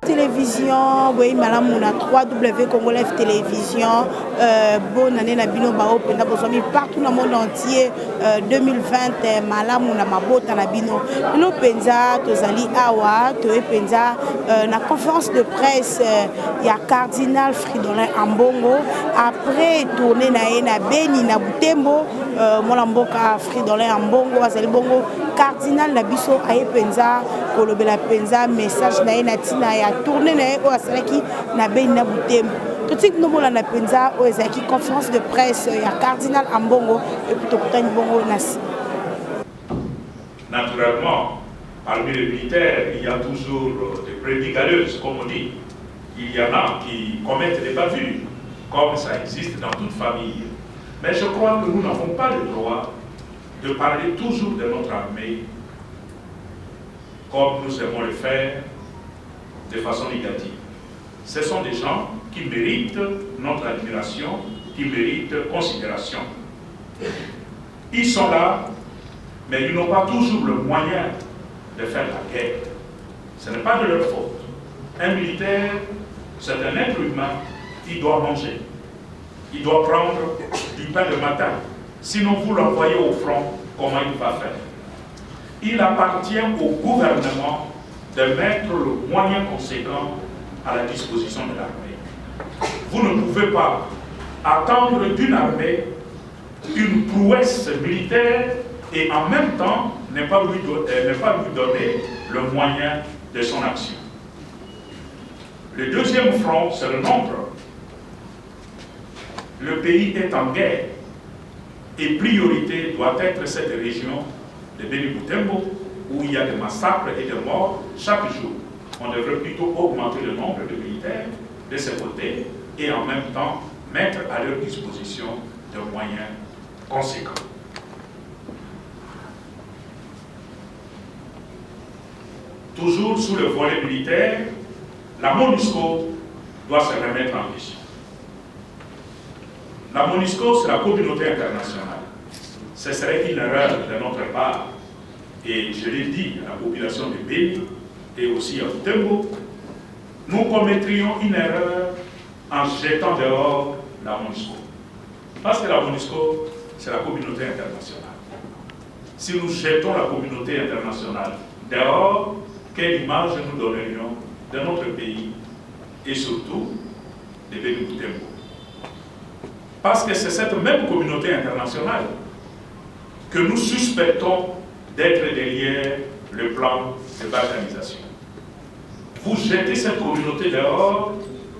Télévision, oui, madame, on a 3W Congolais Télévision, bonne année, Nabino Bao, partout dans le monde entier, 2020, madame, on a ma botte à Nabino. Nous, Penza, Tozali Awa, Toé Penza, la conférence de presse, il y a Cardinal Fridolin Ambongo, après, tourner na Beni, na Butembo, Molamboka Fridolin Ambongo, Azali Bongo, Cardinal Nabiso, Aye Penza, Kolobela Penza, message na Tina, ya tourné na Asalaki na Beni na Butembo. Tout ce que nous avons Penza, Oezaki, conférence de presse, il y a Cardinal Ambongo et plutôt Koutani Bongo Nassi. Naturellement, parmi les militaires, il y a toujours des brebis galeuses, comme on dit. Il y en a qui commettent des bavures, comme ça existe dans toute famille. Mais je crois que nous n'avons pas le droit de parler toujours de notre armée comme nous aimons le faire de façon négative. Ce sont des gens qui méritent notre admiration, qui méritent considération. Ils sont là, mais ils n'ont pas toujours le moyen de faire la guerre. Ce n'est pas de leur faute. Un militaire, c'est un être humain, il doit manger. Il doit prendre du pain le matin. Sinon, vous l'envoyez au front, comment il va faire? Il appartient au gouvernement de mettre le moyen conséquent à la disposition de l'armée. Vous ne pouvez pas attendre d'une armée une prouesse militaire et en même temps ne pas lui donner le moyen de son action. Le deuxième front, c'est le nombre. Le pays est en guerre et priorité doit être cette région de Beni Butembo où il y a des massacres et des morts chaque jour. On devrait plutôt augmenter le nombre de militaires de ce côté et en même temps mettre à leur disposition des moyens conséquents. Toujours sous le volet militaire, la MONUSCO doit se remettre en question. La MONUSCO, c'est la communauté internationale. Ce serait une erreur de notre part, et je l'ai dit à la population de Beni et aussi à Butembo, nous commettrions une erreur en jetant dehors la MONUSCO. Parce que la MONUSCO, c'est la communauté internationale. Si nous jetons la communauté internationale dehors, quelle image nous donnerions de notre pays et surtout de Beni Butembo? Parce que c'est cette même communauté internationale que nous suspectons d'être derrière le plan de balkanisation. Vous jetez cette communauté dehors,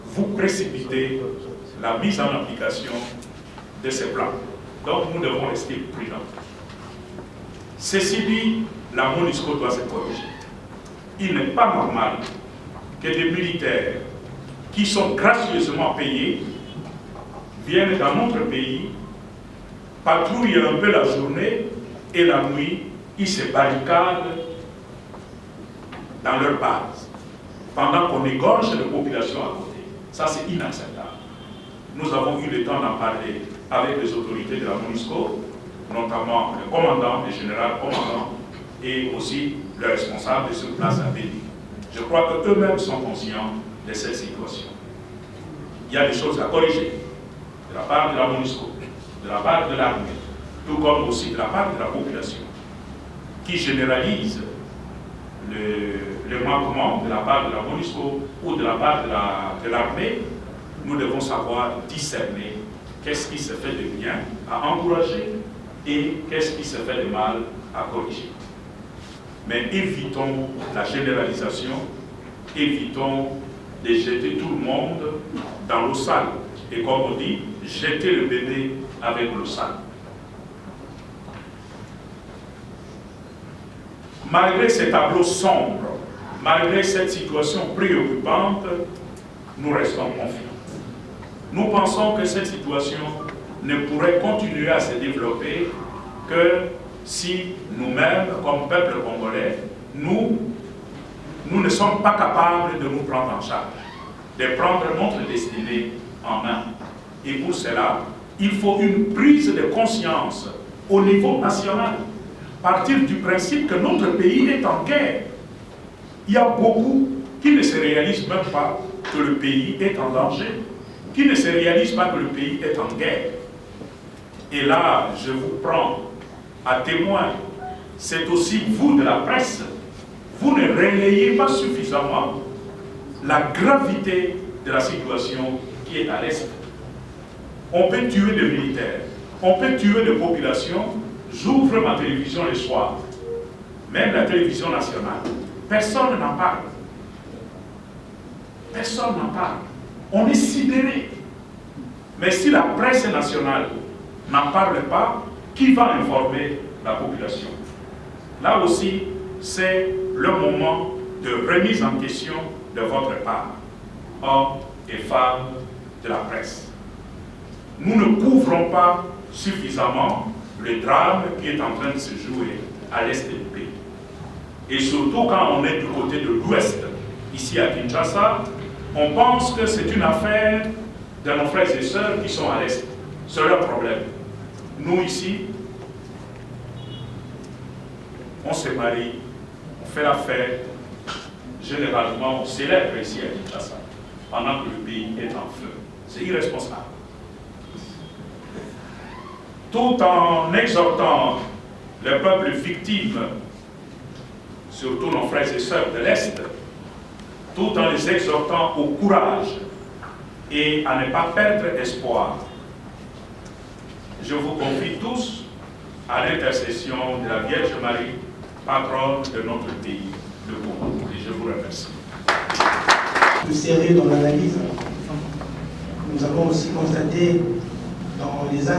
vous précipitez la mise en application de ces plans. Donc nous devons rester prudents. Ceci dit, la MONUSCO doit se corriger. Il n'est pas normal que des militaires qui sont gracieusement payés viennent dans notre pays, patrouillent un peu la journée et la nuit, ils se barricadent dans leur base, pendant qu'on égorge les populations à côté. Ça, c'est inacceptable. Nous avons eu le temps d'en parler avec les autorités de la MONUSCO, notamment le commandant, le général commandant, et aussi le responsable de ce place à Beni. Je crois qu'eux-mêmes sont conscients de cette situation. Il y a des choses à corriger de la part de la MONUSCO, de la part de l'armée, tout comme aussi de la part de la population, qui généralise le manquement de la part de la MONUSCO ou de la part de l'armée. Nous devons savoir discerner qu'est-ce qui se fait de bien à encourager et qu'est-ce qui se fait de mal à corriger. Mais évitons la généralisation, évitons de jeter tout le monde dans l'eau sale. Et comme on dit, jeter le bébé avec l'eau sale. Malgré ces tableaux sombres, malgré cette situation préoccupante, nous restons confiants. Nous pensons que cette situation ne pourrait continuer à se développer que si nous-mêmes, comme peuple congolais, nous nous ne sommes pas capables de nous prendre en charge, de prendre notre destinée en main. Et pour cela, il faut une prise de conscience au niveau national, partir du principe que notre pays est en guerre. Il y a beaucoup qui ne se réalisent même pas que le pays est en danger, qui ne se réalisent pas que le pays est en guerre. Et là, je vous prends à témoin, c'est aussi vous de la presse, vous ne relayez pas suffisamment la gravité de la situation qui est à l'Est. On peut tuer des militaires, on peut tuer des populations. J'ouvre ma télévision le soir, même la télévision nationale, personne n'en parle. Personne n'en parle. On est sidéré. Mais si la presse nationale n'en parle pas, qui va informer la population? Là aussi, c'est le moment de remise en question de votre part, hommes et femmes de la presse. Nous ne couvrons pas suffisamment le drame qui est en train de se jouer à l'est du pays. Et surtout quand on est du côté de l'ouest, ici à Kinshasa, on pense que c'est une affaire de nos frères et sœurs qui sont à l'est. C'est leur problème. Nous ici, on se marie, on fait la fête, généralement on célèbre ici à Kinshasa, pendant que le pays est en feu. C'est irresponsable. Tout en exhortant les peuples victimes, surtout nos frères et sœurs de l'Est, tout en les exhortant au courage et à ne pas perdre espoir, je vous confie tous à l'intercession de la Vierge Marie, patronne de notre pays, le Congo. Et je vous remercie. Plus serré dans l'analyse, nous avons aussi constaté dans les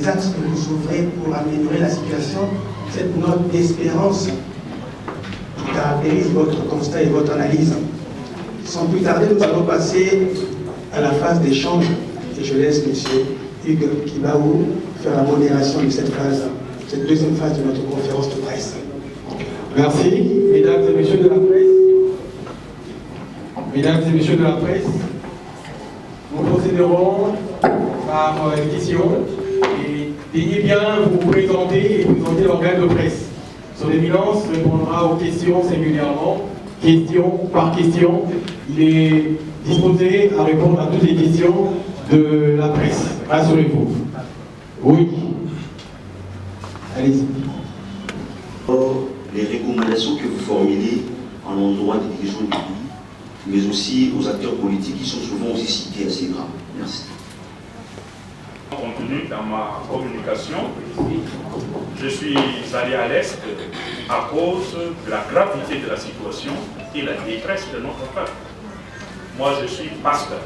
axes que vous ouvrez pour améliorer la situation, cette note d'espérance qui caractérise votre constat et votre analyse. Sans plus tarder, nous allons passer à la phase d'échange et je laisse M. Hugues Kibaou faire la modération de cette phase, cette deuxième phase de notre conférence de presse. Merci, mesdames et messieurs de la presse. Mesdames et messieurs de la presse, nous procéderons par question et daignez bien vous présenter et présenter l'organe de presse. Son Éminence répondra aux questions singulièrement, question par question. Il est disposé à répondre à toutes les questions de la presse. Rassurez-vous. Oui. Allez-y. Les recommandations que vous formulez en l'endroit des dirigeants du pays, mais aussi aux acteurs politiques qui sont souvent aussi cités à ces drames. Merci. Contenu dans ma communication, je suis allé à l'Est à cause de la gravité de la situation et la détresse de notre peuple. Moi, je suis pasteur.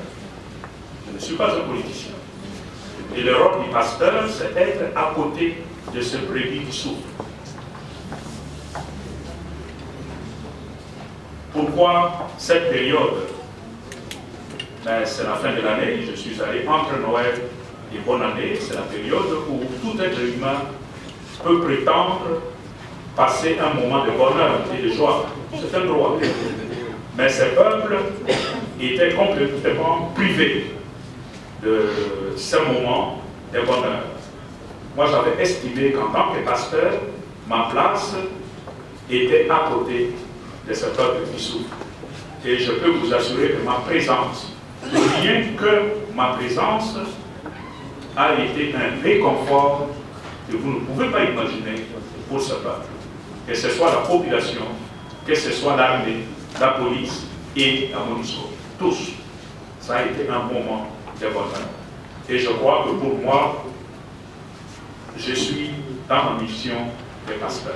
Je ne suis pas un politicien. Et le rôle du pasteur, c'est être à côté de ce brebis qui souffre. Pourquoi cette période? C'est la fin de l'année, je suis allé entre Noël et bonne année, c'est la période où tout être humain peut prétendre passer un moment de bonheur et de joie. C'est un droit. Mais ces peuples étaient complètement privés de ce moment de bonheur. Moi, j'avais estimé qu'en tant que pasteur, ma place était à côté de ce peuple qui souffre. Et je peux vous assurer que ma présence, rien que ma présence, a été un réconfort que vous ne pouvez pas imaginer pour ce peuple. Que ce soit la population, que ce soit l'armée, la police et la MONUSCO. Tous. Ça a été un moment de bonheur. Et je crois que pour moi, je suis dans ma mission de pasteur.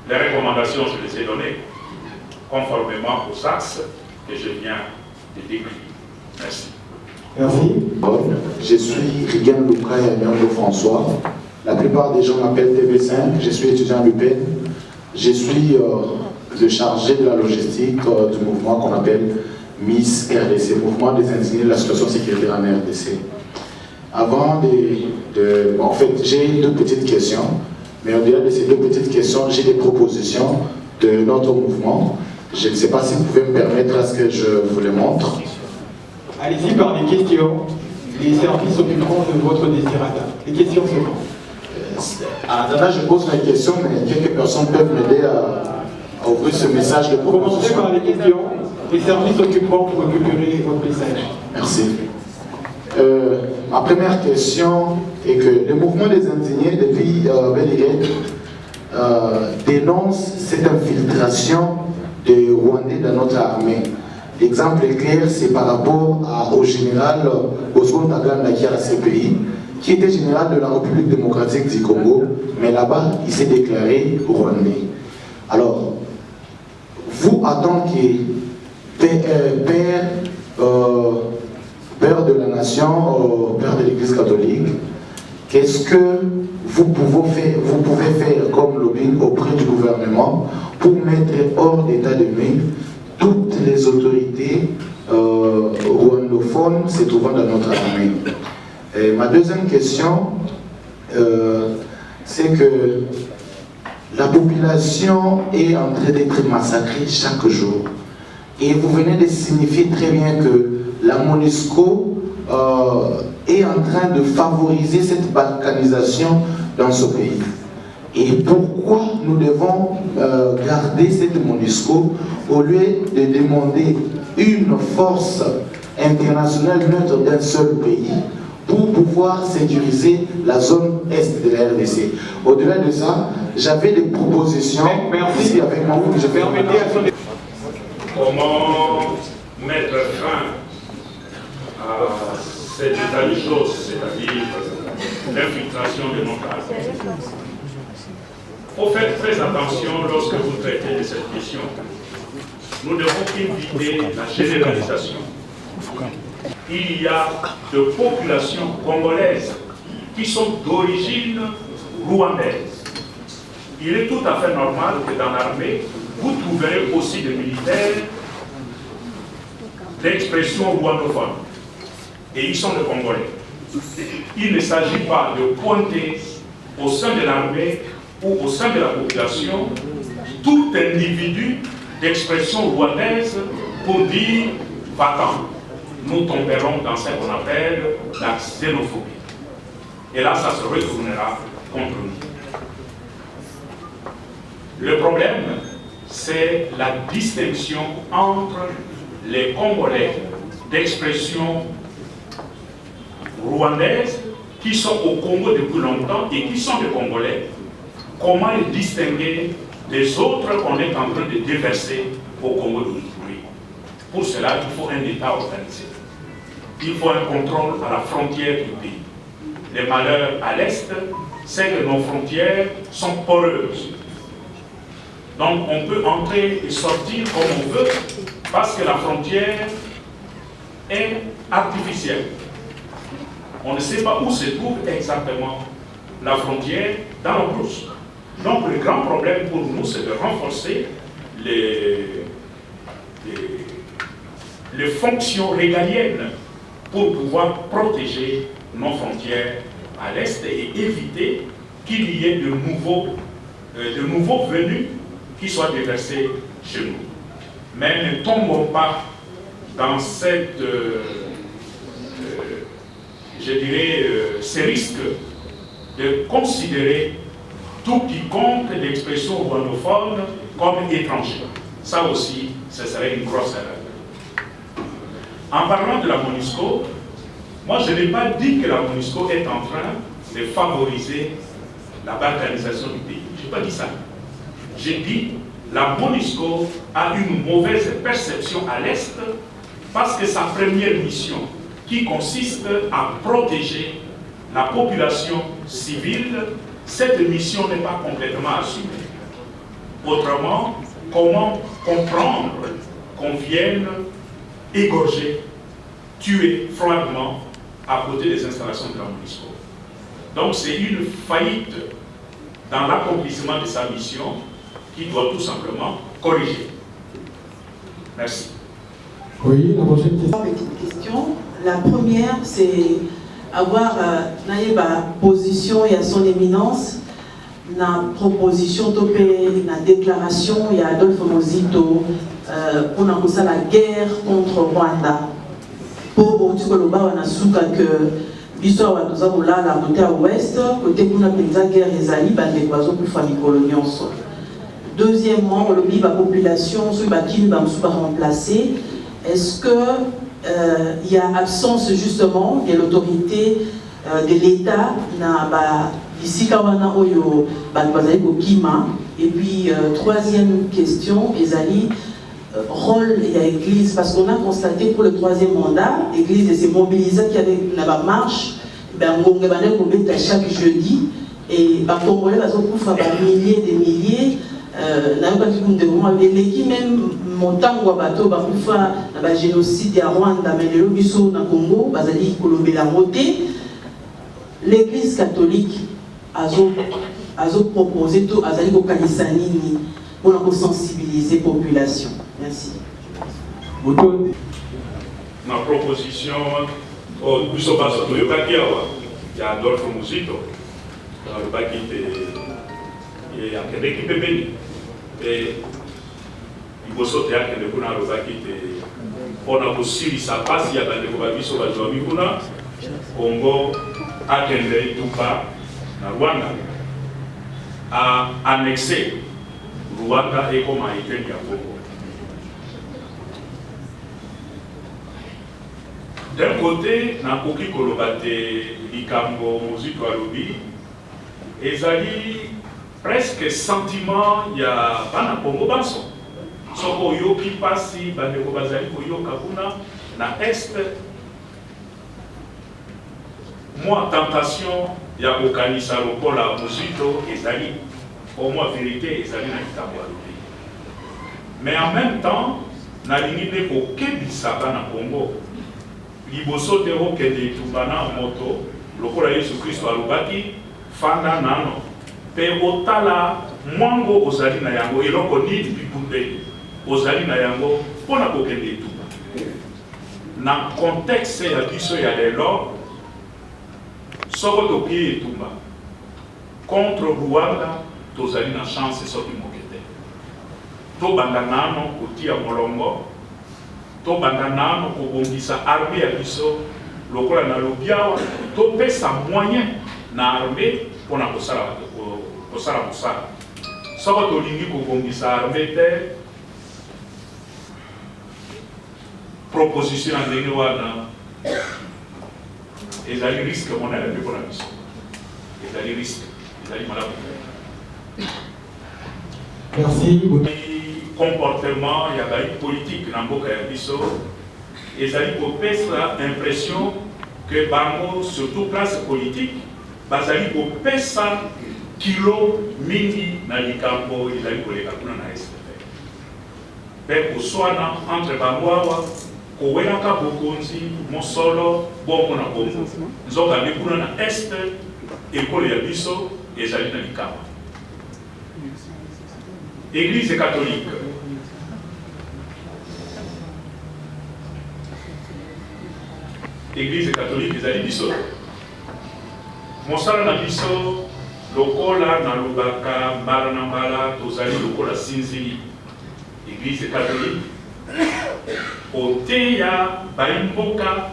Les recommandations, je les ai données conformément aux axes que je viens de décrire. Merci. Merci. Je suis Rigan Loukray de François. La plupart des gens m'appellent TV5. Je suis étudiant à l'UPEN. Je suis le chargé de la logistique du mouvement qu'on appelle Miss RDC, Mouvement des indignés de la situation sécuritaire en RDC. Avant en fait, j'ai deux petites questions, mais au-delà de ces deux petites questions, j'ai des propositions de notre mouvement Je ne sais pas si vous pouvez me permettre à ce que je vous le montre. Allez-y par les questions. Les services s'occuperont de votre désirata. Les questions sont En attendant, je pose mes questions, mais quelques personnes peuvent m'aider à ouvrir ce message de proposition. Commencez par les questions. Les services s'occuperont pour récupérer votre message. Merci. Ma première question est que le mouvement des indignés depuis Beliré dénonce cette infiltration des Rwandais dans notre armée. L'exemple est clair, c'est par rapport au général Bosco Ntaganda qui est à la CPI, qui était général de la République démocratique du Congo, mais là-bas, il s'est déclaré Rwandais. Alors, vous, en tant que père de la nation, père de l'Église catholique, qu'est-ce que vous pouvez faire comme lobbying auprès du gouvernement pour mettre hors d'état de nuire toutes les autorités rwandophones se trouvant dans notre armée? Et ma deuxième question, c'est que la population est en train d'être massacrée chaque jour. Et vous venez de signifier très bien que la MONUSCO est en train de favoriser cette balkanisation dans ce pays. Et pourquoi nous devons garder cette MONUSCO au lieu de demander une force internationale neutre d'un seul pays pour pouvoir sécuriser la zone est de la RDC? Au-delà de ça, j'avais des propositions. Merci. Avec moi, je permettez à son... Comment mettre fin à cet état de choses, c'est-à-dire l'infiltration de notre armée? Il faut faire très attention lorsque vous traitez de cette question. Nous devons éviter la généralisation. Il y a de populations congolaises qui sont d'origine rwandaise. Il est tout à fait normal que dans l'armée, vous trouverez aussi des militaires d'expression rwandophone. Et ils sont des Congolais. Il ne s'agit pas de pointer au sein de l'armée ou au sein de la population tout individu d'expression rwandaise pour dire « va-t'en ». Nous tomberons dans ce qu'on appelle la xénophobie. Et là, ça se retournera contre nous. Le problème, c'est la distinction entre les Congolais d'expression rwandaise qui sont au Congo depuis longtemps et qui sont des Congolais. Comment les distinguer des autres qu'on est en train de déverser au Congo d'aujourd'hui? Pour cela, il faut un État organisé. Il faut un contrôle à la frontière du pays. Les malheurs à l'Est, c'est que nos frontières sont poreuses. Donc on peut entrer et sortir comme on veut parce que la frontière est artificielle. On ne sait pas où se trouve exactement la frontière dans la brousse. Donc le grand problème pour nous, c'est de renforcer les fonctions régaliennes pour pouvoir protéger nos frontières à l'Est et éviter qu'il y ait de nouveaux venus qui soient déversés chez nous. Mais ne tombons pas dans cette, ces risques de considérer tout quiconque l'expression rwandophone comme étranger. Ça aussi, ce serait une grosse erreur. En parlant de la MONUSCO, moi je n'ai pas dit que la MONUSCO est en train de favoriser la balkanisation du pays. Je n'ai pas dit ça. J'ai dit que la MONUSCO a une mauvaise perception à l'Est parce que sa première mission, qui consiste à protéger la population civile, cette mission n'est pas complètement assumée. Autrement, comment comprendre qu'on vienne égorger, tuer froidement à côté des installations de la MONUSCO? Donc c'est une faillite dans l'accomplissement de sa mission qui doit tout simplement corriger. Merci. Oui, la prochaine question. Petite question. La première, c'est avoir une position et à son éminence, une proposition, une déclaration, il y a Adolphe Mozito, pour la guerre contre Rwanda. Pour que l'histoire de la côté ouest, côté pour la guerre des alliés, les oiseaux plus familles coloniales. Deuxièmement, la population qui va remplacer. Est-ce qu'il y a absence justement de l'autorité de l'État ici et puis troisième question, Ezali, rôle de l'Église, parce qu'on a constaté pour le troisième mandat, l'Église s'est mobilisée avec la marche, chaque jeudi, et les Congolais vont faire milliers et des milliers. L'équipe même montant ou bateau le génocide à Rwanda, mais le biso na Congo, bazali Colombie la montée. L'Église catholique a proposé tout azali ko kanisa nini pour sensibiliser la population. Merci. Ma proposition au biso baso to yokaki awa ya Adolphe Muzito le baki et akende ki pembeni et liboso te akende kuna alobaki te mpona kosilisa mpasi ya bandeko babiso bazwami kuna Congo akende itupa na Rwanda a annexé Rwanda ekoma eteni ya Congo. D'un côté, nakoki koloba te likambo Muzito alobi ezali presque sentiment ya bana Congo banso soko yoki pasi bandeko bazali koyoka kuna na est moi tentation ya kokanisa lokola Muzito ezali au moins vérité ezali na likambo alobi mais en même temps nalingi mpe kokebisa bana Congo liboso te okende etumba na moto lokola Yesu Kristo alobaki fanda nano pe otala mwango ozali na yango eloko nini bikunde ozali na yango mpona kokende etumba na contexte ya biso ya lelo soko toki etumba contre Rwanda tozali na chance soki moke te tobanda nano kotia molongo tobanda nano kobongisa armée ya biso lokola na lobiawa topesa moyen na armée mpona kosala mosala soko tolingi kobongisa armée te proposition ya ndenge wana ezali risque monene mpe mpona biso ezali risque ezali malamu merci. Comportement ya bai politique na mboka ya biso ezali kopesa impression que bango surtout classe politique bazali kopesa kilo mingi na likambo ezali koleka kuna na SPP mpe koswana entre bango awa kowelaka bokonzi mosolo bongo na bongo nzokande kuna na este ekolo ya biso ezali na likama. Église catholique ezali biso mosala na biso lokola na lobaka mbala na mbala tozali lokola sinzili Église catholique oteya baimboka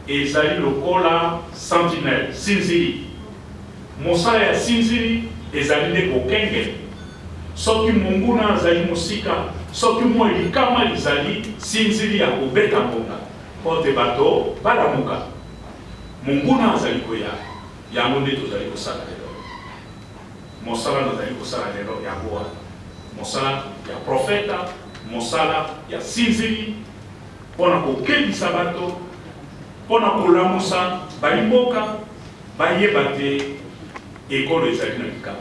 ezali lokola sentinelle sinzili mosala ya sinzili ezali nde kokenge soki monguna azali mosika soki mwa likama lizali sinzili ya kobeta mbonga pote bato balamuka monguna azali koya yango nde tozali kosala lelo mosala nazali kosala lelo yango wana mosala ya profeta mosala ya sinzili mpona kokebisa bato mpona kolamusa balimboka bayeba te ekolo ezali na likama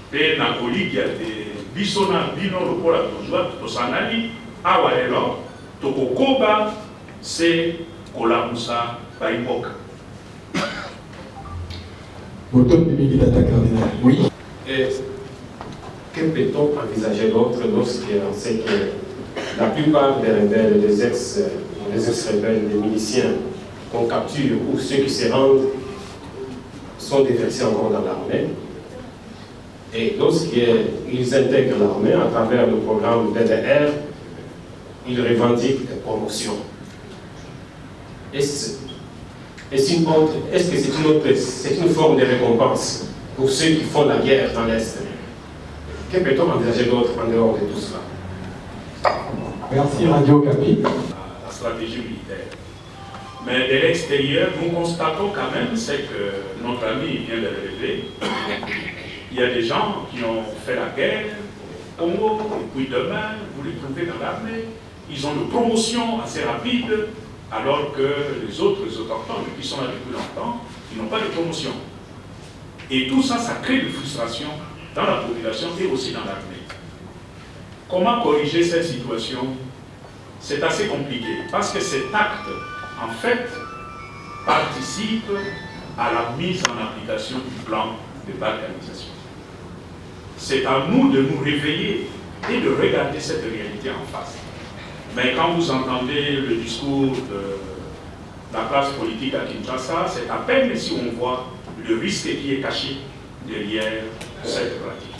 mpe na koligia te biso na bino lokola tozwa tosangali awa lelo tokokoba se kolamusa baimboka. Oui. Et que peut-on envisager d'autre lorsqu'on sait que la plupart des rebelles, des ex-rebelles, des miliciens qu'on capture ou ceux qui se rendent sont déversés encore dans l'armée Et lorsqu'ils intègrent l'armée à travers le programme DDR, ils revendiquent des promotions. Est-ce que c'est une forme de récompense pour ceux qui font la guerre dans l'Est? Que peut-on envisager d'autre en dehors de tout cela? Merci Radio Capi. La stratégie militaire. Mais de l'extérieur, nous constatons quand même, c'est que notre ami vient de relever, il y a des gens qui ont fait la guerre au Congo, et puis demain, vous les trouvez dans l'armée, ils ont une promotion assez rapide, alors que les autres autochtones qui sont là depuis longtemps, ils n'ont pas de promotion. Et tout ça, ça crée de frustration dans la population et aussi dans l'armée. Comment corriger cette situation? C'est assez compliqué, parce que cet acte, en fait, participe à la mise en application du plan de balkanisation. C'est à nous de nous réveiller et de regarder cette réalité en face. Mais quand vous entendez le discours de la classe politique à Kinshasa, c'est à peine si on voit le risque qui est caché derrière cette pratique.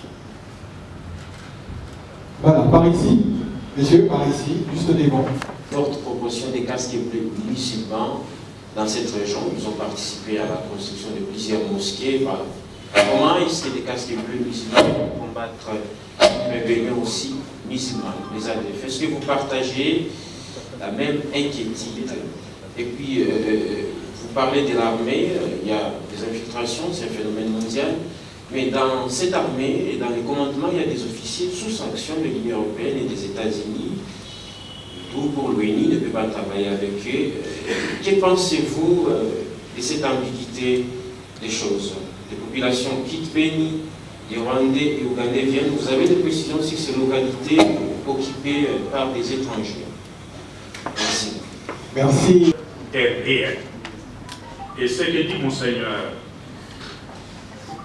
Voilà, par ici, messieurs, par ici, juste des bons. Forte proportion des casques bleus musulmans dans cette région. Ils ont participé à la construction de plusieurs mosquées. Comment est-ce que les casques bleus musulmans vont combattre les réunions aussi musulmans, les ADF? Est-ce que vous partagez la même inquiétude? Et puis, vous parlez de l'armée, il y a des infiltrations, c'est un phénomène mondial. Mais dans cette armée et dans les commandements, il y a des officiers sous sanction de l'Union européenne et des États-Unis. Tout pour l'ONU ne peut pas travailler avec eux. Que pensez-vous de cette ambiguïté des choses? Les populations quittent Beni, les Rwandais et Ougandais viennent. Vous avez des précisions sur ces localités occupées par des étrangers? Merci. Merci. Est réel. Et ce que dit Monseigneur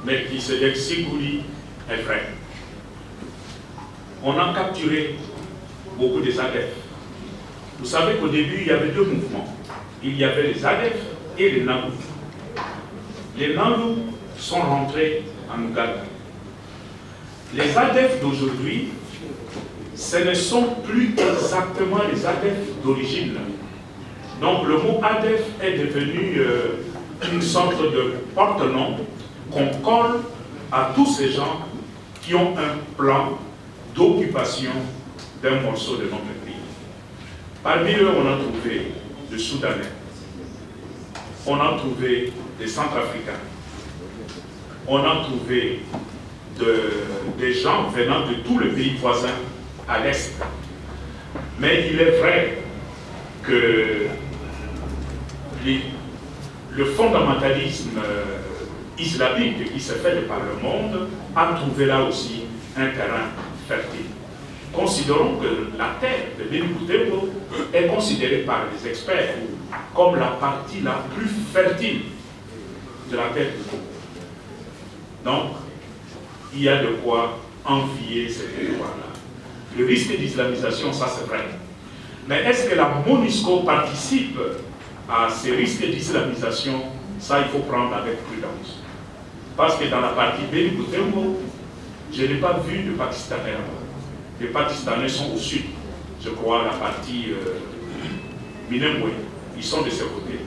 Melchisedek Sigouli est vrai. On a capturé beaucoup des adeptes. Vous savez qu'au début, il y avait deux mouvements. Il y avait les adeptes et les Nalou. Les Nalou sont rentrés en Ouganda. Les adeptes d'aujourd'hui, ce ne sont plus exactement les adeptes d'origine. Donc le mot adepte est devenu une sorte de porte-nom qu'on colle à tous ces gens qui ont un plan d'occupation d'un morceau de notre pays. Parmi eux, on a trouvé des Soudanais, on a trouvé des Centrafricains, on a trouvé des gens venant de tous les pays voisins à l'Est. Mais il est vrai que le fondamentalisme islamique qui s'est fait par le monde a trouvé là aussi un terrain fertile. Considérons que la terre de Beni-Boutembo est considérée par les experts comme la partie la plus fertile de la terre du Congo. Donc, il y a de quoi envier cet endroit-là. Le risque d'islamisation, ça c'est vrai. Mais est-ce que la MONUSCO participe à ces risques d'islamisation? Ça, il faut prendre avec prudence. Parce que dans la partie Beni-Boutembo, je n'ai pas vu de Pakistanais là-bas. Les Pakistanais sont au sud, je crois, la partie Minembwe. Ils sont de ce côté.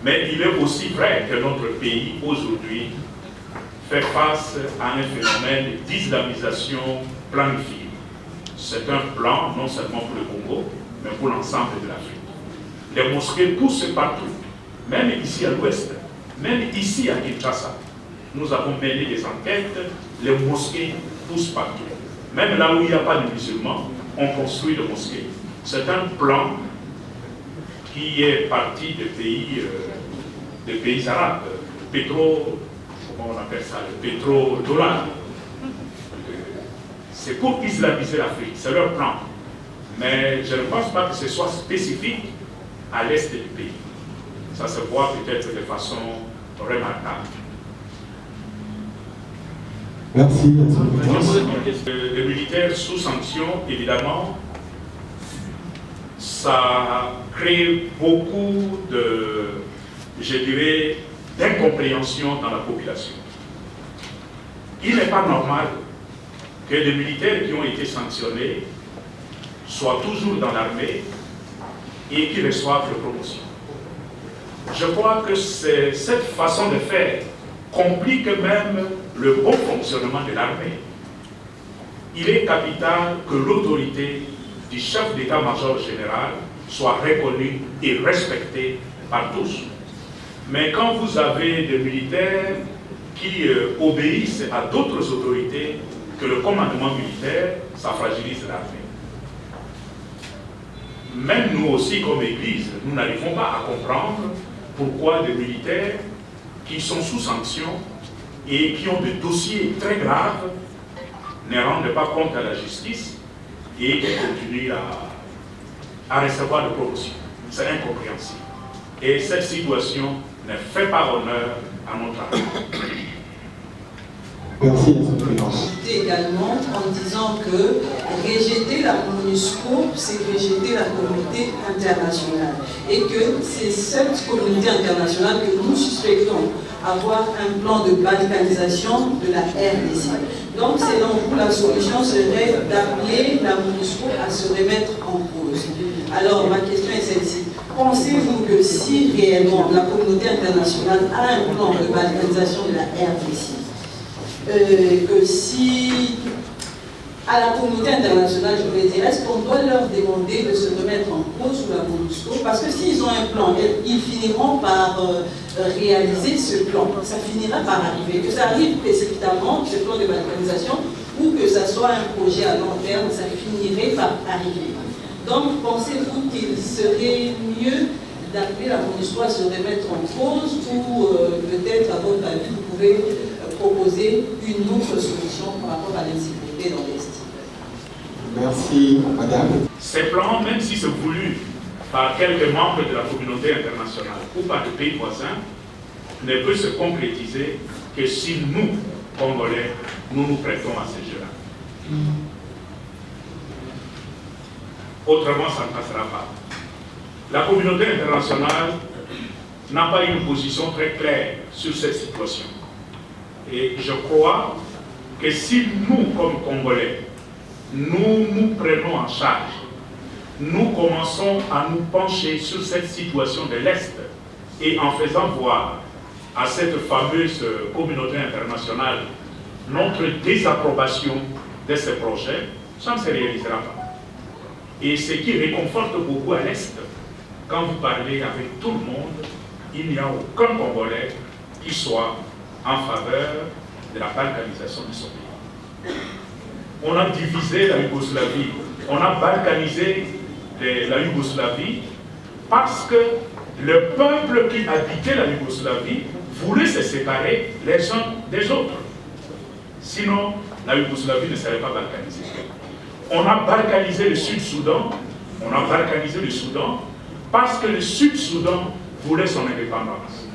Mais il est aussi vrai que notre pays, aujourd'hui, fait face à un phénomène d'islamisation planifiée. C'est un plan, non seulement pour le Congo, mais pour l'ensemble de l'Afrique. Les mosquées poussent partout, même ici à l'ouest, même ici à Kinshasa. Nous avons mené des enquêtes, les mosquées poussent partout. Même là où il n'y a pas de musulmans, on construit des mosquées. C'est un plan qui est parti des pays arabes, comment on appelle ça, le pétrodollar. C'est pour islamiser l'Afrique, c'est leur plan. Mais je ne pense pas que ce soit spécifique à l'est du pays. Ça se voit peut-être de façon remarquable. Merci. Les militaires sous sanction, évidemment, ça crée beaucoup de, je dirais, d'incompréhension dans la population. il n'est pas normal que les militaires qui ont été sanctionnés soient toujours dans l'armée et qui reçoivent la promotion. Je crois que cette façon de faire complique même le bon fonctionnement de l'armée. Il est capital que l'autorité du chef d'état-major général soit reconnue et respectée par tous. Mais quand vous avez des militaires qui obéissent à d'autres autorités que le commandement militaire, ça fragilise l'armée. Même nous aussi, comme Église, nous n'arrivons pas à comprendre pourquoi des militaires qui sont sous sanction et qui ont des dossiers très graves ne rendent pas compte à la justice et qui continuent à recevoir des promotions. C'est incompréhensible. Et cette situation ne fait pas honneur à notre armée. Merci, Excellence. Également en disant que rejeter la MONUSCO, c'est rejeter la communauté internationale. Et que c'est cette communauté internationale que nous suspectons avoir un plan de balkanisation de la RDC. Donc, selon vous, la solution serait d'appeler la MONUSCO à se remettre en cause. Alors, ma question est celle-ci. Pensez-vous que si réellement la communauté internationale a un plan de balkanisation de la RDC, que si à la communauté internationale, je voulais dire, est-ce qu'on doit leur demander de se remettre en cause sous la MONUSCO? Parce que s'ils ont un plan, ils finiront par réaliser ce plan. Ça finira par arriver. Que ça arrive précipitamment, ce plan de balkanisation, ou que ça soit un projet à long terme, ça finirait par arriver. Donc, pensez-vous qu'il serait mieux d'appeler la MONUSCO à se remettre en cause, ou peut-être, à votre avis, vous pouvez proposer une autre solution par rapport à l'insécurité dans l'Est? Merci, Madame. Ces plans, même si c'est voulu par quelques membres de la communauté internationale ou par des pays voisins, ne peut se concrétiser que si nous, Congolais, nous prêtons à ces jeux-là. Autrement, ça ne passera pas. La communauté internationale n'a pas une position très claire sur cette situation. Et je crois que si nous, comme Congolais, nous prenons en charge, nous commençons à nous pencher sur cette situation de l'Est et en faisant voir à cette fameuse communauté internationale notre désapprobation de ces projets, ça ne se réalisera pas. Et ce qui réconforte beaucoup à l'Est, quand vous parlez avec tout le monde, il n'y a aucun Congolais qui soit en faveur de la balkanisation de son pays. On a divisé la Yougoslavie, on a balkanisé la Yougoslavie parce que le peuple qui habitait la Yougoslavie voulait se séparer les uns des autres. Sinon, la Yougoslavie ne serait pas balkanisée. On a balkanisé le Sud-Soudan, on a balkanisé le Soudan parce que le Sud-Soudan voulait son indépendance.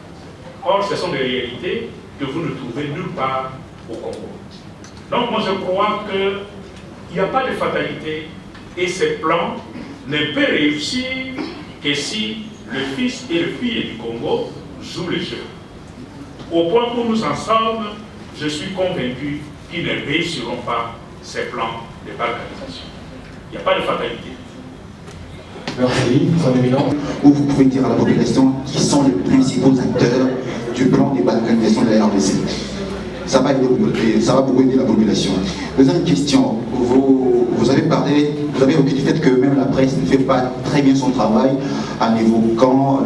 Or, ce sont des réalités que vous ne trouvez nulle part au Congo. Donc moi je crois qu'il n'y a pas de fatalité et ce plan ne peut réussir que si le fils et le fille du Congo jouent le jeu. Au point où nous en sommes, je suis convaincu qu'ils ne réussiront pas ces plans de balkanisation. Il n'y a pas de fatalité. Merci, son éminence. Où vous pouvez dire à la population qui sont les principaux acteurs du plan de balkanisation de la RDC. Ça va beaucoup aider la population. Deuxième question, vous avez évoqué du fait que même la presse ne fait pas très bien son travail en évoquant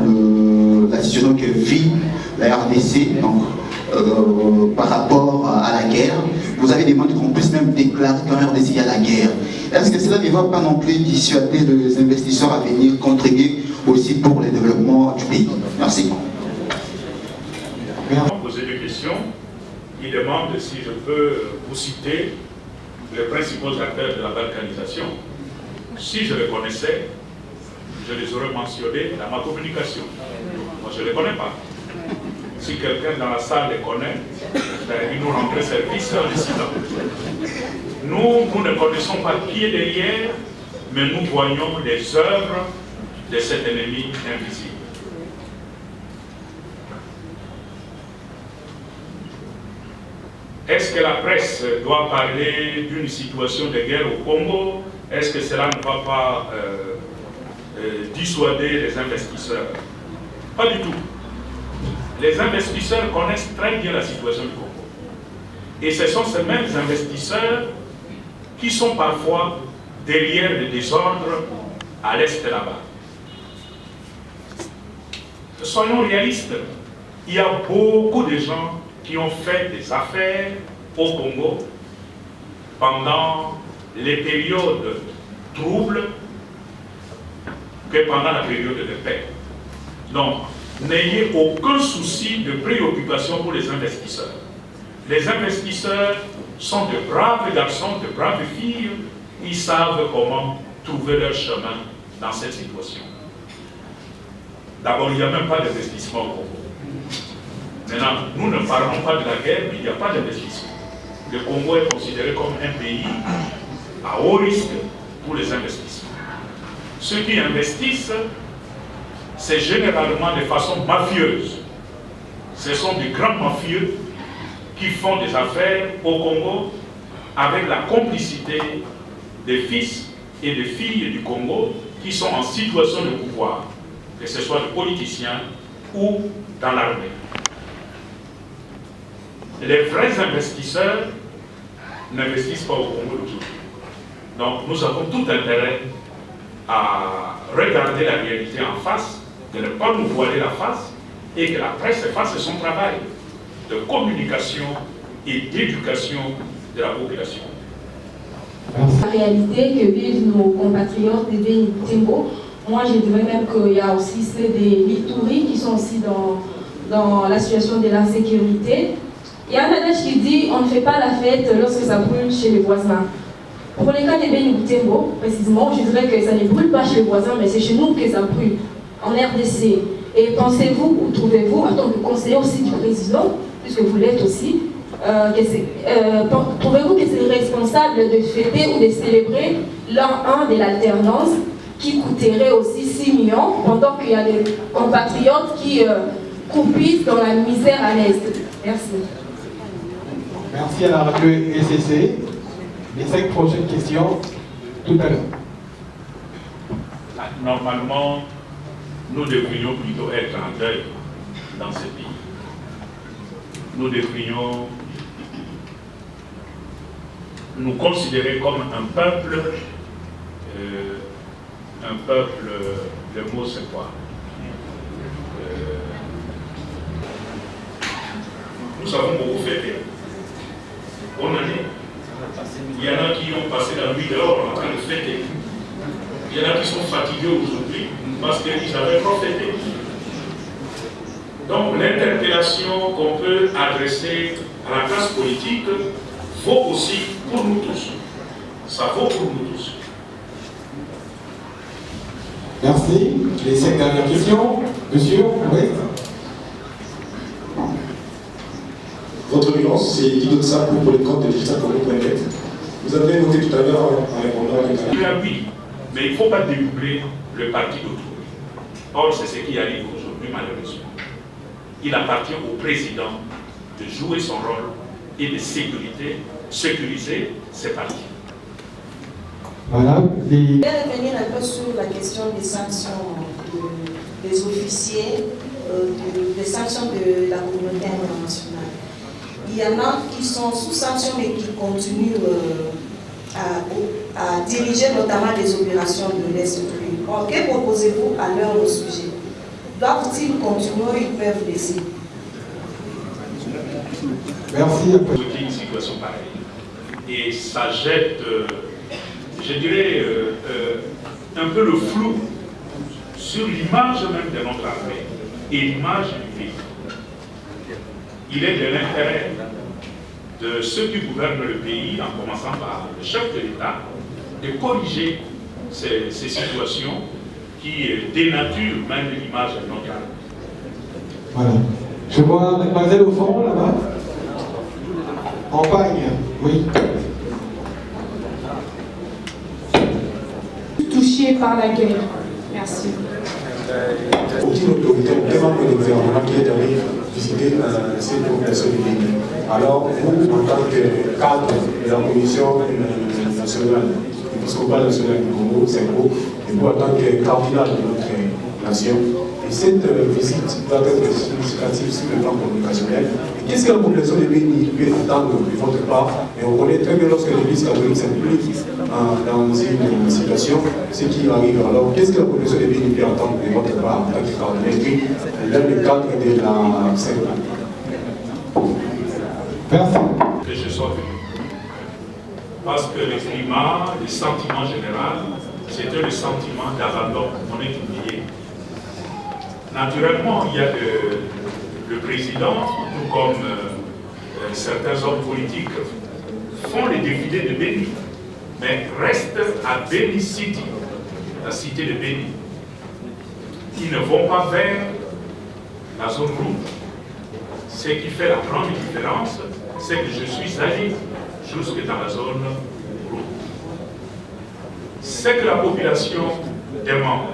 la situation que vit la RDC donc, par rapport à la guerre. Vous avez demandé qu'on puisse même déclarer qu'en RDC il y a la guerre. Est-ce que cela ne va pas non plus dissuader les investisseurs à venir contribuer aussi pour le développement du pays? Merci. Poser des questions. Il demande si je peux vous citer les principaux acteurs de la balkanisation. Si je les connaissais, je les aurais mentionnés dans ma communication. Moi, je ne les connais pas. Si quelqu'un dans la salle les connaît, il nous rendrait service en décidant. Nous ne connaissons pas qui est derrière, mais nous voyons les œuvres de cet ennemi invisible. Est-ce que la presse doit parler d'une situation de guerre au Congo? Est-ce que cela ne va pas dissuader les investisseurs? Pas du tout. Les investisseurs connaissent très bien la situation du Congo. Et ce sont ces mêmes investisseurs qui sont parfois derrière le désordre à l'est là-bas. Soyons réalistes, il y a beaucoup de gens qui ont fait des affaires au Congo pendant les périodes troubles que pendant la période de paix. Donc, n'ayez aucun souci de préoccupation pour les investisseurs. Les investisseurs sont de braves garçons, de braves filles, ils savent comment trouver leur chemin dans cette situation. D'abord, il n'y a même pas d'investissement au Congo. Maintenant, nous ne parlons pas de la guerre, mais il n'y a pas d'investissement. Le Congo est considéré comme un pays à haut risque pour les investissements. Ceux qui investissent, c'est généralement de façon mafieuse. Ce sont des grands mafieux qui font des affaires au Congo avec la complicité des fils et des filles du Congo qui sont en situation de pouvoir, que ce soit des politiciens ou dans l'armée. Les vrais investisseurs n'investissent pas au Congo d'aujourd'hui. Donc nous avons tout intérêt à regarder la réalité en face, de ne pas nous voiler la face et que la presse fasse son travail de communication et d'éducation de la population. La réalité que vivent nos compatriotes de Béni Butembo, moi je dirais même qu'il y a aussi des Litouris qui sont aussi dans la situation de l'insécurité. Il y a un adage qui dit on ne fait pas la fête lorsque ça brûle chez les voisins. Pour les cas de Béni Butembo, précisément, je dirais que ça ne brûle pas chez les voisins, mais c'est chez nous que ça brûle, en RDC. Et pensez-vous, ou trouvez-vous, en tant que conseiller aussi du président, puisque vous l'êtes aussi, trouvez-vous que c'est responsable de fêter ou de célébrer l'an 1 de l'alternance qui coûterait aussi 6 millions pendant qu'il y a des compatriotes qui croupissent dans la misère à l'Est? Merci. Merci à la radio SCC. Les 5 prochaines questions, tout à l'heure. Normalement, nous devrions plutôt être en deuil dans ce pays. Nous devrions nous considérer comme un peuple, le mot c'est quoi? Nous avons beaucoup fêté. Bonne année. Il y en a qui ont passé la nuit dehors en train de fêter. Il y en a qui sont fatigués aujourd'hui parce qu'ils avaient trop fêté. Donc l'interpellation qu'on peut adresser à la classe politique vaut aussi pour nous tous. Ça vaut pour nous tous. Merci. Les 5 dernières questions. Monsieur, oui. Votre Éminence, c'est Guido de Sapou pour le compte de digitalcongo.net. Vous avez évoqué tout à l'heure en répondant à une oui, mais il ne faut pas dédoubler le parti d'autrui. Or, c'est ce qui arrive aujourd'hui, malheureusement. Il appartient au président de jouer son rôle et de sécuriser ses partis. Voilà. Je vais revenir un peu sur la question des sanctions des officiers, des sanctions de la communauté internationale. Il y en a qui sont sous sanction mais qui continuent à diriger notamment les opérations de l'Est. Que proposez-vous à leur sujet? Doivent-ils continuer ou ils peuvent laisser? Merci. Une situation pareille. Et ça jette, je dirais, un peu le flou sur l'image même de notre armée et l'image du pays. Il est de l'intérêt de ceux qui gouvernent le pays, en commençant par le chef de l'État, de corriger ces situations qui dénaturent même l'image de notre armée. Voilà. Je vois mademoiselle au fond, là-bas. En pagne, oui. Touché par la guerre. Merci. Aucune autorité, aucun membre du gouvernement qui est derrière visiter cette population de Béni. Alors, vous, en tant que cadre de la commission nationale, épiscopale nationale du Congo, CENCO, et vous, en tant que cardinal de notre nation, et cette visite doit être significative sur le plan communicationnel. Qu'est-ce que la population de Béni peut attendre de votre part? Et on connaît très bien lorsque l'Église catholique s'implique dans une situation, ce qui arrive. Alors, qu'est-ce que la population de Béni peut attendre de votre part en tant que cardinal? Et puis, dans le cadre de la Sainte. Merci. Que je sois venu. Parce que le climat, le sentiment général, c'était le sentiment d'abandon. On est humilié. Naturellement, il y a le président, tout comme certains hommes politiques, font les défilés de Béni, mais restent à Béni City, la cité de Béni. Ils ne vont pas vers la zone rouge. Ce qui fait la grande différence, c'est que je suis allé jusque dans la zone rouge. Ce que la population demande,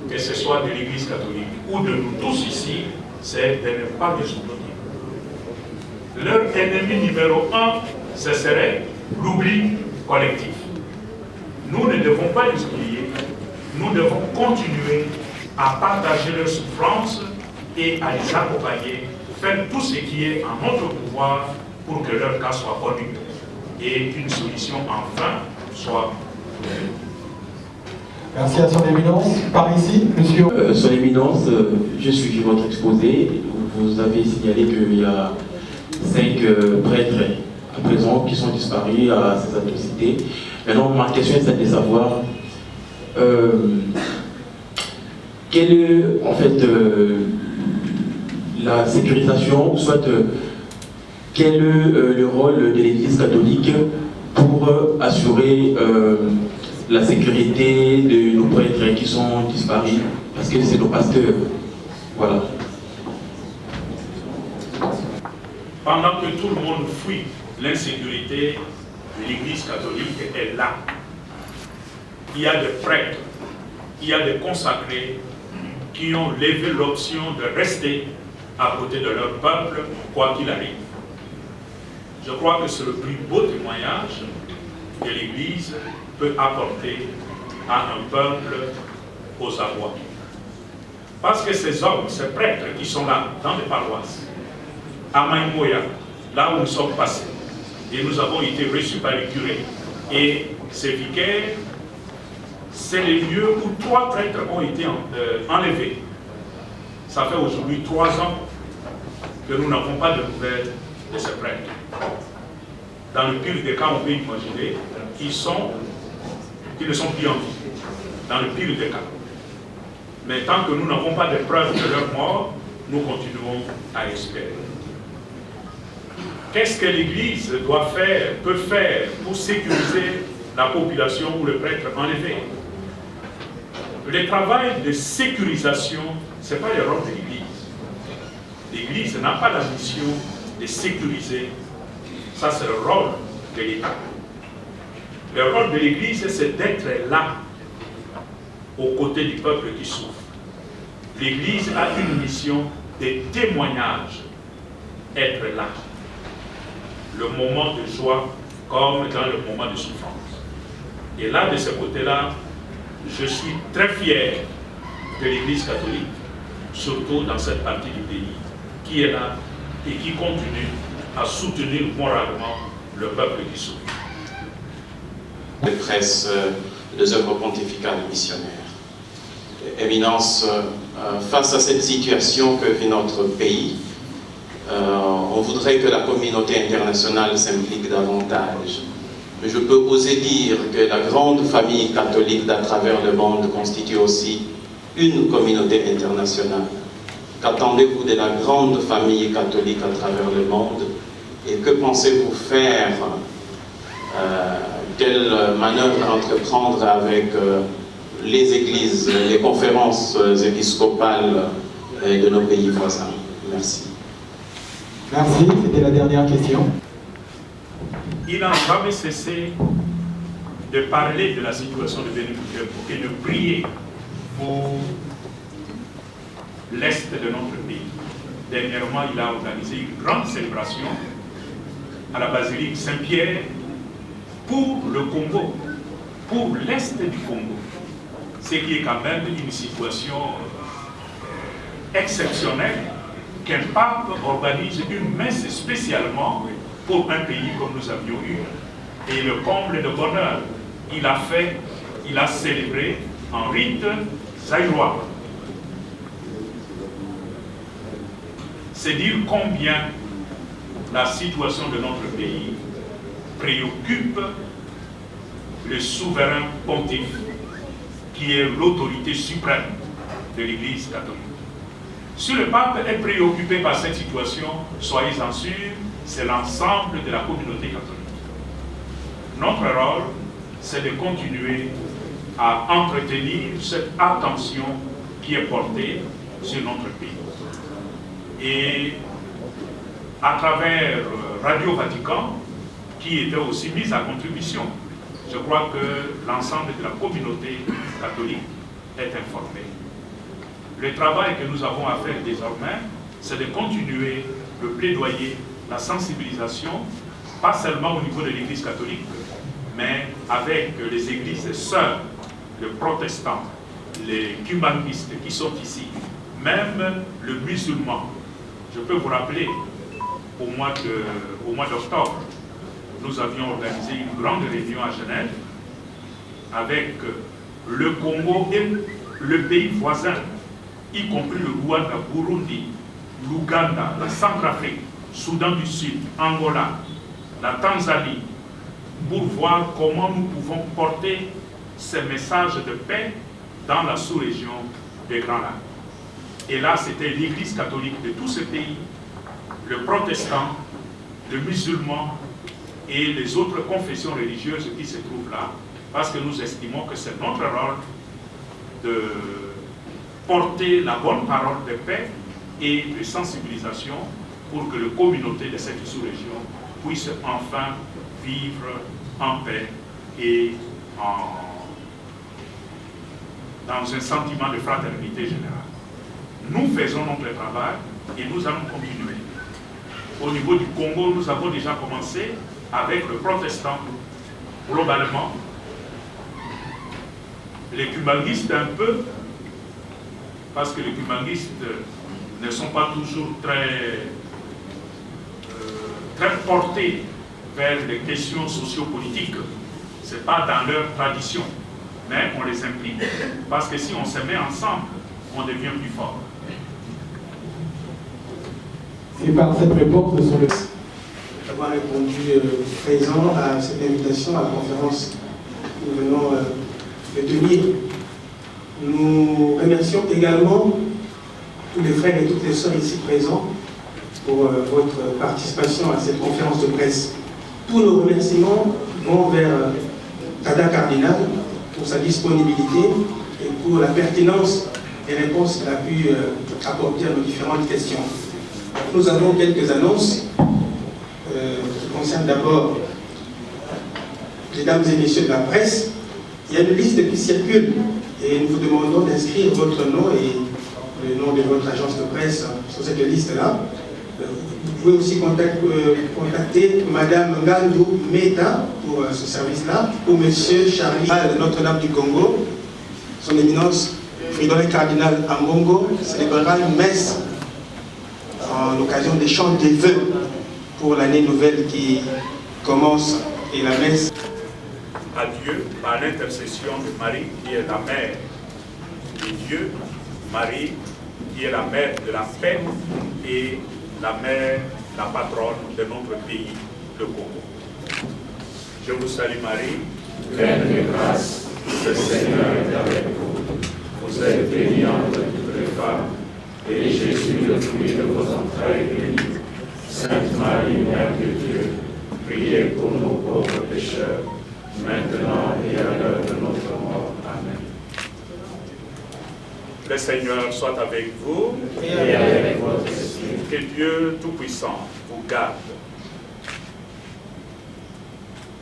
que ce soit de l'Église catholique ou de nous tous ici, c'est de ne pas les oublier. Leur ennemi numéro 1, ce serait l'oubli collectif. Nous ne devons pas les oublier, nous devons continuer à partager leurs souffrances et à les accompagner, faire tout ce qui est en notre pouvoir pour que leur cas soit connu et qu'une solution enfin soit trouvée. Merci à Son Éminence. Par ici, monsieur. Son Éminence, je suis votre exposé. Vous avez signalé qu'il y a 5 prêtres à présent qui sont disparus à ces atrocités. Maintenant, ma question est celle de savoir quelle est en fait la sécurisation, soit quel est le rôle de l'Église catholique pour assurer la sécurité de nos prêtres qui sont disparus, parce que c'est nos pasteurs. Voilà. Pendant que tout le monde fuit l'insécurité, l'Église catholique est là. Il y a des prêtres, il y a des consacrés qui ont levé l'option de rester à côté de leur peuple, quoi qu'il arrive. Je crois que c'est le plus beau témoignage que l'Église peut apporter à un peuple aux abois. Parce que ces hommes, ces prêtres qui sont là, dans les paroisses, à Maïmoya, là où nous sommes passés, et nous avons été reçus par les curés, et ces vicaires, c'est les lieux où 3 prêtres ont été enlevés. Ça fait aujourd'hui 3 ans que nous n'avons pas de nouvelles de ces prêtres. Dans le pire des cas, on peut imaginer qu'ils ne sont plus en vie. Dans le pire des cas. Mais tant que nous n'avons pas de preuves de leur mort, nous continuons à espérer. Qu'est-ce que l'Église peut faire pour sécuriser la population ou le prêtre enlevé? Le travail de sécurisation, ce n'est pas le rôle de l'Église. L'Église n'a pas la mission de sécuriser. Ça, c'est le rôle de l'État. Le rôle de l'Église, c'est d'être là, aux côtés du peuple qui souffre. L'Église a une mission de témoignage, être là. Le moment de joie comme dans le moment de souffrance. Et là, de ce côté-là, je suis très fier de l'Église catholique, surtout dans cette partie du pays, qui est là et qui continue à soutenir moralement le peuple qui souffre. De presse des œuvres pontificales missionnaires. Éminence, face à cette situation que vit notre pays, on voudrait que la communauté internationale s'implique davantage. Mais je peux oser dire que la grande famille catholique d'à travers le monde constitue aussi une communauté internationale. Qu'attendez-vous de la grande famille catholique à travers le monde? Et que pensez-vous faire? Quelle manœuvre entreprendre avec les églises, les conférences épiscopales de nos pays voisins? Merci. Merci, c'était la dernière question. Il n'a jamais cessé de parler de la situation de Béni-Boukébo et de prier pour l'Est de notre pays. Dernièrement, il a organisé une grande célébration à la basilique Saint-Pierre pour le Congo, pour l'Est du Congo. Ce qui est quand même une situation exceptionnelle qu'un pape organise une messe spécialement pour un pays comme nous avions eu. Et le comble de bonheur, il a célébré en rite zaïrois. C'est dire combien la situation de notre pays préoccupe le souverain pontife, qui est l'autorité suprême de l'Église catholique. Si le pape est préoccupé par cette situation, soyez-en sûrs, c'est l'ensemble de la communauté catholique. Notre rôle, c'est de continuer à entretenir cette attention qui est portée sur notre pays. Et à travers Radio Vatican, qui était aussi mise à contribution, je crois que l'ensemble de la communauté catholique est informée. Le travail que nous avons à faire désormais, c'est de continuer le plaidoyer, la sensibilisation, pas seulement au niveau de l'Église catholique, mais avec les églises sœurs, les protestants, les cubanistes qui sont ici, même le musulman. Je peux vous rappeler, au mois d'octobre, nous avions organisé une grande réunion à Genève avec le Congo et le pays voisin, y compris le Rwanda, Burundi, l'Ouganda, la Centrafrique, Soudan du Sud, Angola, la Tanzanie, pour voir comment nous pouvons porter ces messages de paix dans la sous-région des Grands Lacs. Et là, c'était l'Église catholique de tous ces pays, le protestant, le musulman et les autres confessions religieuses qui se trouvent là, parce que nous estimons que c'est notre rôle de porter la bonne parole de paix et de sensibilisation pour que les communautés de cette sous-région puissent enfin vivre en paix et dans un sentiment de fraternité générale. Nous faisons notre travail et nous allons continuer. Au niveau du Congo, nous avons déjà commencé avec le protestant, globalement, les cubanistes un peu, parce que les cubanistes ne sont pas toujours très portés vers les questions sociopolitiques. Ce n'est pas dans leur tradition, mais on les implique, parce que si on se met ensemble, on devient plus fort. Et par cette réponse, monsieur le d'avoir répondu présent à cette invitation à la conférence que nous venons de tenir. Nous remercions également tous les frères et toutes les sœurs ici présents pour votre participation à cette conférence de presse. Tous nos remerciements vont vers Tada Cardinal pour sa disponibilité et pour la pertinence des réponses qu'il a pu apporter à nos différentes questions. Nous avons quelques annonces qui concernent d'abord, mesdames et messieurs de la presse. Il y a une liste qui circule et nous vous demandons d'inscrire votre nom et le nom de votre agence de presse sur cette liste-là. Vous pouvez aussi contacter Madame Ngandou Meta pour ce service-là, ou Monsieur Charlie de Notre-Dame du Congo. Son éminence Fridolin Cardinal Ambongo célébrera une messe en l'occasion des chants des vœux pour l'année nouvelle qui commence et la messe. À Dieu, par l'intercession de Marie, qui est la mère de Dieu, Marie, qui est la mère de la paix et la mère, la patronne de notre pays, le Congo. Je vous salue Marie, pleine de grâce, le Seigneur est avec vous. Vous êtes bénie entre toutes les femmes, et Jésus, le fruit de vos entrailles, est béni. Sainte Marie, Mère de Dieu, priez pour nos pauvres pécheurs, maintenant et à l'heure de notre mort. Amen. Le Seigneur soit avec vous et avec votre esprit. Que Dieu Tout-Puissant vous garde.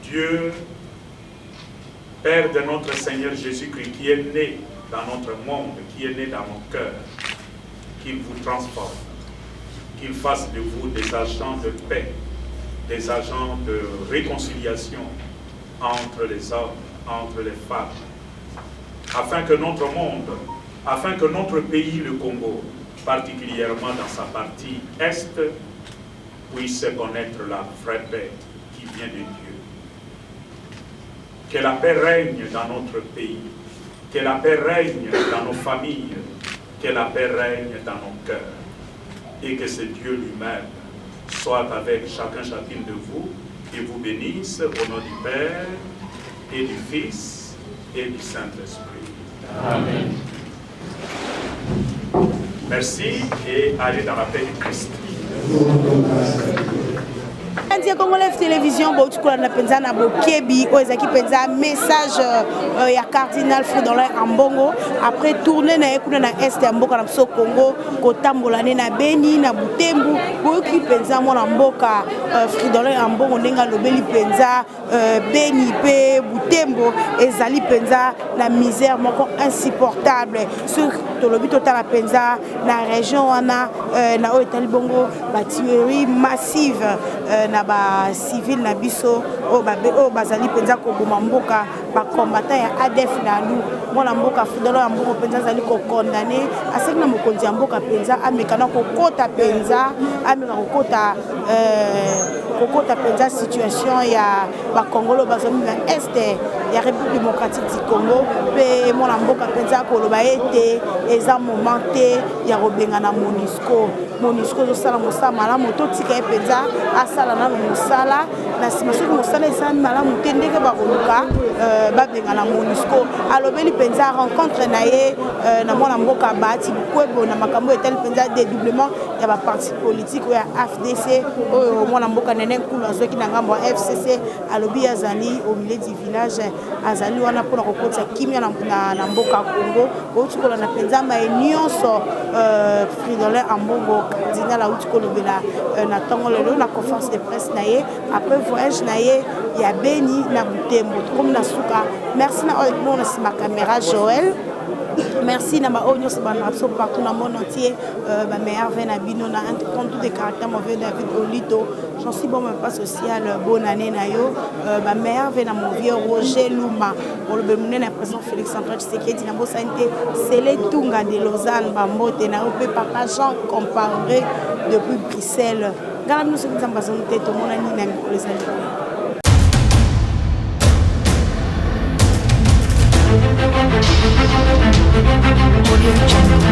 Dieu, Père de notre Seigneur Jésus-Christ, qui est né dans notre monde, qui est né dans nos cœurs, qu'il vous transforme qu'ils fassent de vous des agents de paix, des agents de réconciliation entre les hommes, entre les femmes, afin que notre monde, afin que notre pays, le Congo, particulièrement dans sa partie Est, puisse connaître la vraie paix qui vient de Dieu. Que la paix règne dans notre pays, que la paix règne dans nos familles, que la paix règne dans nos cœurs, et que ce Dieu lui-même soit avec chacune de vous et vous bénisse au nom du Père et du Fils et du Saint-Esprit. Amen. Merci et allez dans la paix du Christ. Congolais télévision botukula na penza na bokebi oyezaki penza message ya cardinal Fridolin Ambongo après tourner na ekuna na est ya mboka na biso Congo kotambola ne na Beni na Butembo boyoki penza mwana mboka Fridolin Ambongo ndenga lobeli penza Beni pe Butembo ezali penza na misère moko insupportable sur tolobi totala penza na région wana na oetali bongo ba tuerie massive na ba civil na biso o bazali penza ko boma mboka ba combattant ya ADF na lu mwana mboka Fridolin Ambongo penza zali ko condamner aseki na mokonzi ya mboka penza amekana ko kota penza ameka ko kota penza situation ya ba Congolo bazomi na est ya République démocratique du Congo pe mwana mboka penza ko loba ete eza momenté ya robenga na MONUSCO zo sala mosala malamu to tika penza asala na mosala na sima soki mosala eza malamu te ndenge bakoluka babenga na MONUSCO alobeli penza rencontre na ye na mwana mboka Bahati Bukwebo na makambo etali penza dédoublement ya ba parti politique ya AFDC oyo mwana mboka nene nkulu azoki na ngambo ya FCC alobi azali au milieu du village azali wana mpona kokotisa kimia na mboka Congo otukola na penza mai nyonso Fridolin Ambongo cardinal auti kolobela na ntongo lelo na conférence de presse na ye après voyage na ye ya Beni na Butembo comme na suka. Merci na on a ma caméra Joël. Merci na ba onyo se bana so partout dans le monde entier ba meilleur vin na bino na un compte des caractères mauvais David Olito j'en suis bon même pas social bonne année na yo ba meilleur vin na mon vieux Roger Luma pour le bemuné na président Félix Antoine Tshisekedi na bo santé c'est les Tunga de Lausanne ba mbote na opé papa Jean comparé depuis Bruxelles ngala bino so nzamba zonte to mona ni na mikolo ezali Audio Jungle.